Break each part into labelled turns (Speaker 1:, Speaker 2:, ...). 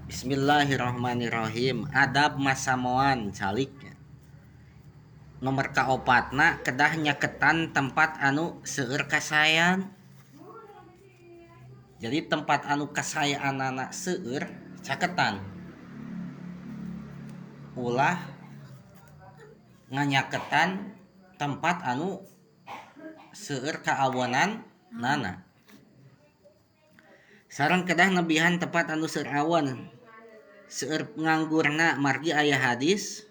Speaker 1: Bismillahirrahmanirrahim. Adab masamoan calik. Nomor kaopatna kedah nyaketan tempat anu seueur kasayan. Jadi tempat anu kasayaan anak seueur caketan. Ulah nganyaketan tempat anu seueur kaawonan nana. Sareng kedah nebihan tempat anu seueur awan. Seueur nganggurna margi aya hadis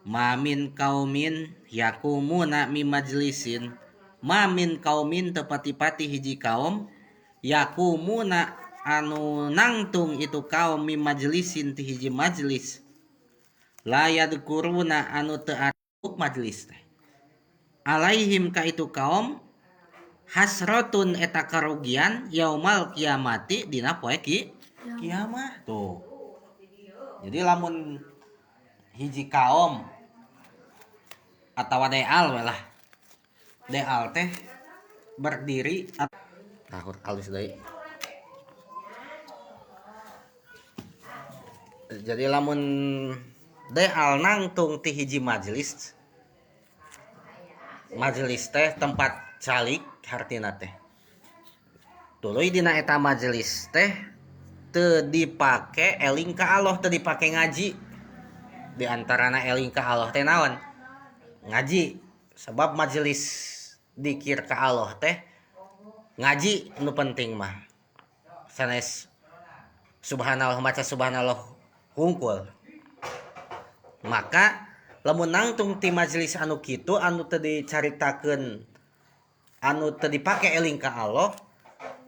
Speaker 1: mamin kaumin yakumuna mi majlisin mamin kaumin tepati-pati hiji kaum yakumuna anu nangtung itu kaum mi majlisin ti hiji majlis la yadkuruna anu teu arep majlis teh alaihim ka itu kaum hasratun eta karugian yaumal kiamati dina poe kiamah tuh. Jadi lamun hiji kaum atawa deal lah deal teh berdiri tahur alus deui. Jadi lamun deal nangtung ti hiji majelis teh tempat calik hartina teh tuluy dina eta majelis teh teu dipake eling ka Allah, teu dipake ngaji. Di antarana eling ka Allah teh naon? Ngaji. Sebab majelis dikir ka Allah teh ngaji nu penting mah. Sanes subhanallah maca subhanallah hungkul. Maka lamun nangtung ti majelis anu kitu anu teu dicaritakeun anu teu dipake eling ka Allah,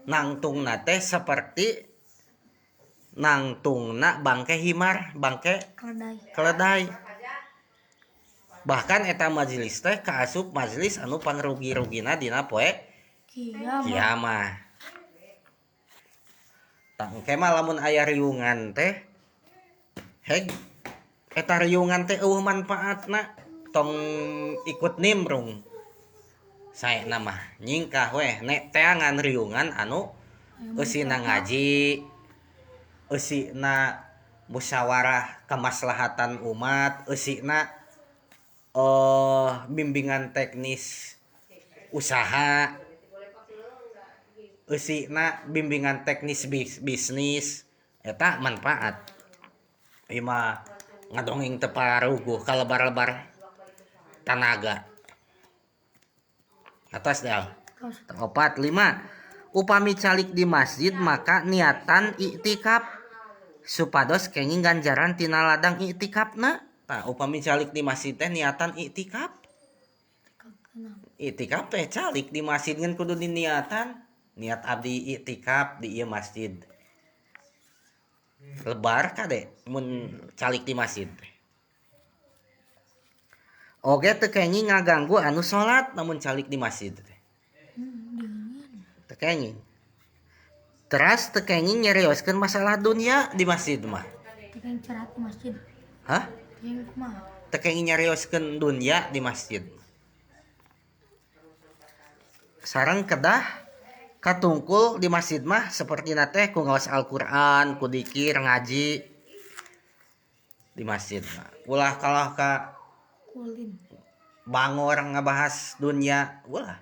Speaker 1: nangtungna teh saperti nangtungna bangke himar, bangke keledai. Bahkan eta majelis teh kaasup majelis anu pangrugi-rugina dina poe kiamah. Tangke mah lamun aya riungan teh heg eta riungan teh eueuh manfaatna tong ikut nimbrung. Saena mah nyingkah weh nek teangan riungan anu eusina ngaji, eusina musyawarah kemaslahatan umat, eusina bimbingan teknis usaha, eusina bimbingan teknis bisnis, eta manfaat. Ieu mah ngadongeng teu paruguh kalebar-lebar tanaga. Atas deh. 4, 5. Upami calik di masjid maka niatan iktikaf supados kenging ganjaran tina ladang iktikafna. Tah upami calik di masjid teh niatan iktikaf. Iktikaf teh calik di masjid ngan kudu diniatan. Niat abdi iktikaf di ieu masjid. Lebar kade mun calik di masjid teh. Oge teu kenging ngaganggu anu salat namun calik di masjid teh. Teu kenging. Teras teu kenging nyarioskeun masalah dunia di masjid mah.
Speaker 2: Teu kenging cerat di masjid.
Speaker 1: Hah? Teu kenging nyarioskeun dunia di masjid. Sareng kedah katungkul di masjid mah sapertina teh ku ngaos Al-Qur'an, ku dzikir, ngaji di masjid mah. Ulah kalah ka
Speaker 2: Kulin.
Speaker 1: Bangor ngabahas dunia ulah.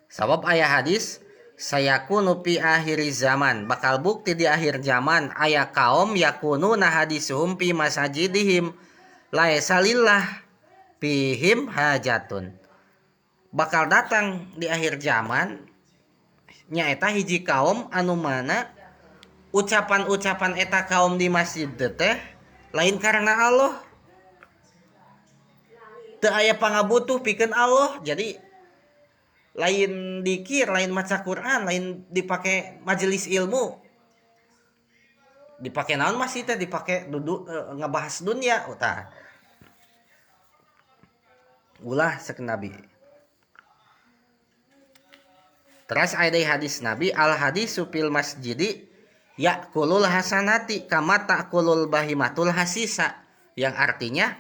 Speaker 1: Sabab aya hadis sayakunu fi akhiri zaman, bakal bukti di akhir zaman aya kaum yakununa hadisuhum fi masajidihim laisa lillah fihim hajatun. Bakal datang di akhir zaman nyaeta hiji kaum anu mana ucapan-ucapan eta kaum di masjid teh lain karena Allah, teu aya pangabutuh pikeun Allah. Jadi lain dikir, lain maca Quran, lain dipake majelis ilmu, dipake naon masih teh dipake duduk ngabahas dunia utah. Ulah sakeun Nabi. Terus aya deui hadis Nabi al hadisu fil masjidi yakulul hasanati kama takulul bahimatul hasisa, yang artinya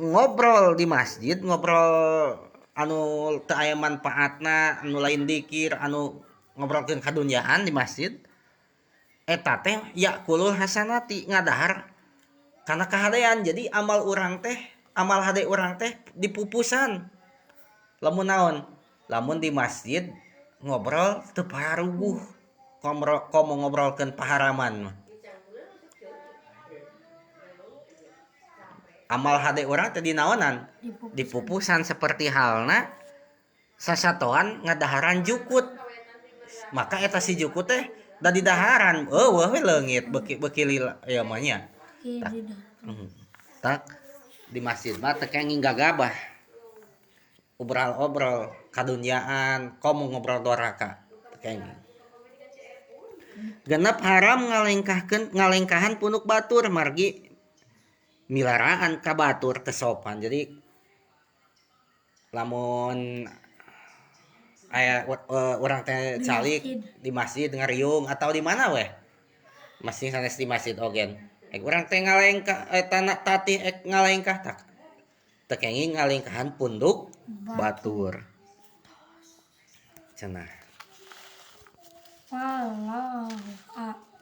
Speaker 1: ngobrol di masjid, ngobrol anu teu aya manfaatna, anu lain dikir, anu ngobrolkeun kadunyaan di masjid eta teh yakulul hasanati ngadahar kana kahadean. Jadi amal hade urang teh dipupusan. Lamun naon? Lamun di masjid ngobrol teu paruguh. Komo ngobrolkeun paharaman mah. Amal hade urang teh dinaonan? Dipupusan seperti halna sasatoan ngadaharan jukut. Maka eta si jukut teh da didaharan eueuh we leungit beuki lila ya mah nya. Tak di masjid mah teu kenging gagabah. Obrol kadunyaan, komo ngobrol doraka. Teu kenging. Genep haram ngalengkahan punuk batur margi milaraan ka batur teu sopan. Jadi lamun aya urang teh calik di masjid ngariung atau di mana weh? Masih sanes di masjid ogen. Urang teh ngalengkah tatih ngalengkah tak. Teu kenging ngalengkahan punduk batur. Cenah.
Speaker 2: Wallahu a'lam.